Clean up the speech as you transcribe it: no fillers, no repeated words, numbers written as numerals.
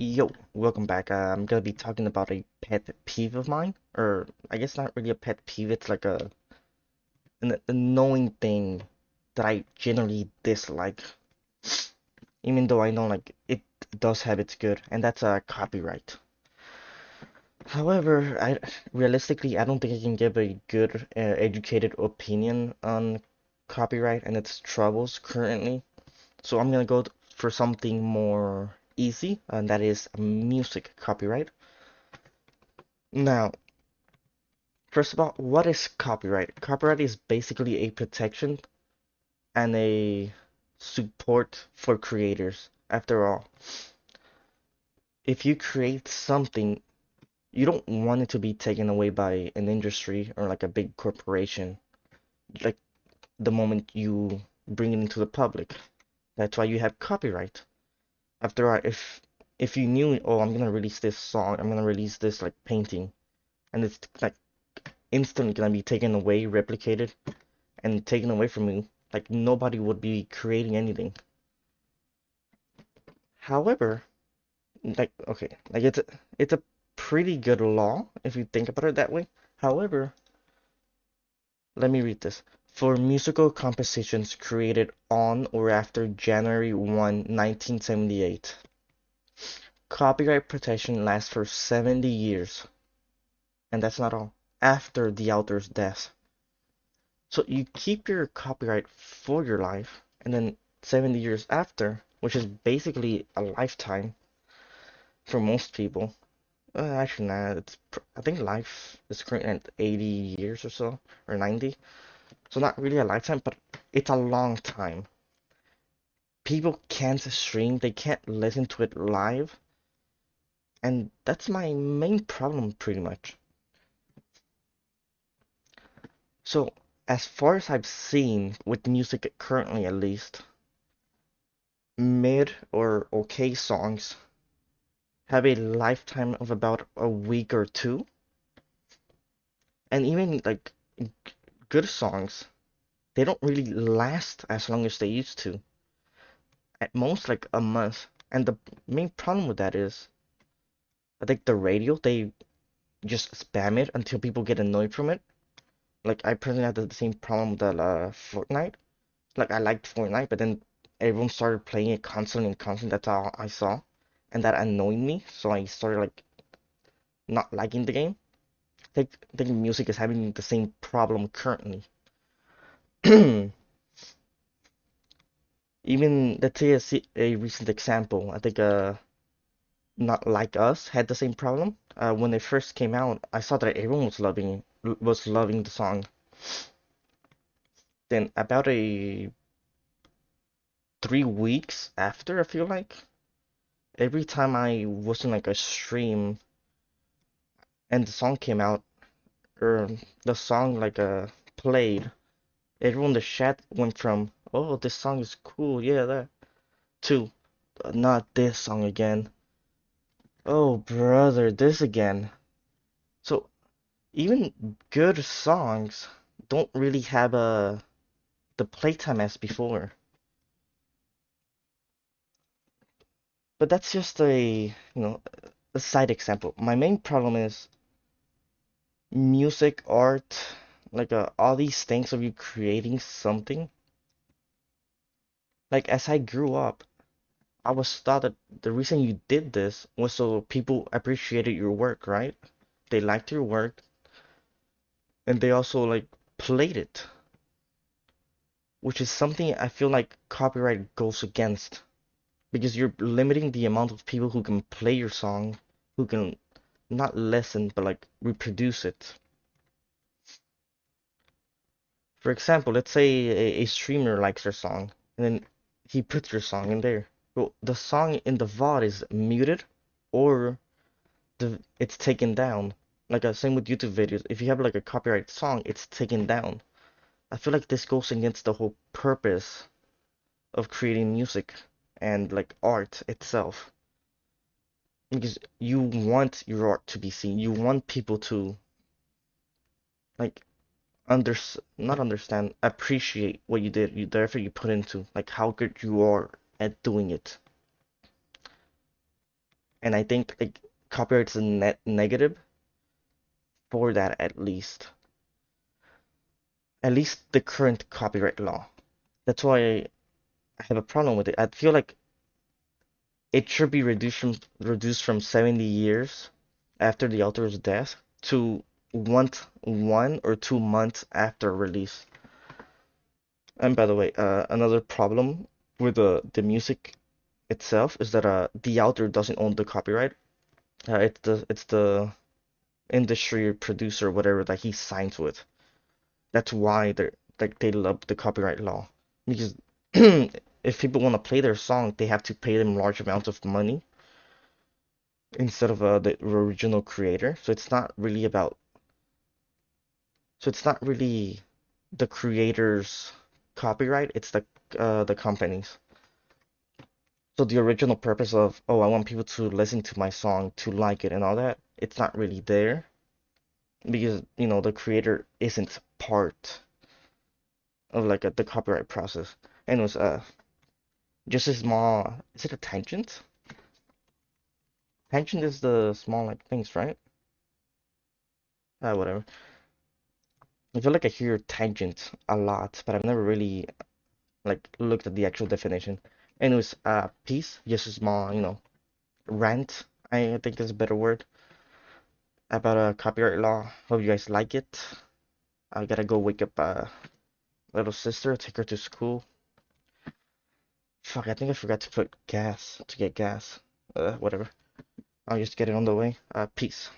Yo, welcome back. I'm gonna be talking about a pet peeve of mine, or I guess not really a pet peeve. It's like an annoying thing that I generally dislike, even though I know like it does have its good, and that's copyright. However, I realistically I don't think I can give a good, educated opinion on copyright and its troubles currently. So I'm gonna go for something more easy, and that is music copyright. Now, first of all, what is copyright? Copyright is basically a protection and a support for creators. After all, if you create something, you don't want it to be taken away by an industry or like a big corporation, like the moment you bring it into the public. That's why you have copyright. After all, if you knew, oh, I'm gonna release this song, I'm gonna release this like painting, and it's like instantly gonna be taken away, replicated, and taken away from you, like nobody would be creating anything. However, like okay, like it's a pretty good law if you think about it that way. However, let me read this. For musical compositions created on or after January 1, 1978, copyright protection lasts for 70 years, and that's not all. After the author's death. So you keep your copyright for your life, and then 70 years after, which is basically a lifetime for most people. Actually, nah, I think life is currently at 80 years or so, or 90. So not really a lifetime, but it's a long time. People can't stream, they can't listen to it live, and that's my main problem pretty much. So as far as I've seen with music currently at least, mid or okay songs have a lifetime of about a week or two, and even like good songs, they don't really last as long as they used to. At most, like a month. And the main problem with that is, I think the radio, they just spam it until people get annoyed from it. Like, I personally had the same problem with Fortnite. Like, I liked Fortnite, but then everyone started playing it constantly and constantly. That's all I saw. And that annoyed me, so I started, like, not liking the game. I think music is having the same problem currently. Even, let's say a recent example, I think, Not Like Us had the same problem. When it first came out, I saw that everyone was loving the song. Then about a 3 weeks after, I feel like every time I was in like a stream and the song came out or the song played, everyone in the chat went from "Oh, this song is cool, yeah, that" to "Not this song again." Oh, brother, this again. So even good songs don't really have the playtime as before. But that's just a side example. My main problem is music, art, all these things of you creating something. Like as I grew up, I was taught that the reason you did this was so people appreciated your work, right? They liked your work and they also like played it, which is something I feel like copyright goes against because you're limiting the amount of people who can play your song, who can not listen but like reproduce it. For example, let's say a streamer likes your song and then he puts your song in there. Well, the song in the VOD is muted or it's taken down. Like same with YouTube videos. If you have like a copyright song, it's taken down. I feel like this goes against the whole purpose of creating music and like art itself. Because you want your art to be seen. You want people to like under not understand, appreciate what you did, the effort you put into, like how good you are at doing it. And I think like copyright's a net negative for that at least the current copyright law. That's why I have a problem with it. I feel like it should be reduced from 70 years after the author's death to one or 2 months after release. And by the way, another problem with the music itself is that the author doesn't own the copyright. It's the industry producer, whatever that he signs with. That's why they love the copyright law because if people want to play their song, they have to pay them large amounts of money instead of the original creator. So it's not really the creator's copyright. It's the company's. So the original purpose of, oh, I want people to listen to my song, to like it and all that, it's not really there because, the creator isn't part of like the copyright process. Anyways, just a small, is it a tangent? Tangent is the small like things, right? Whatever. I feel like I hear tangent a lot, but I've never really like looked at the actual definition. Anyways, piece, just a small, rant, I think is a better word about a copyright law. Hope you guys like it. I gotta go wake up little sister, take her to school. Fuck, I think I forgot to get gas. Whatever. I'll just get it on the way. Peace.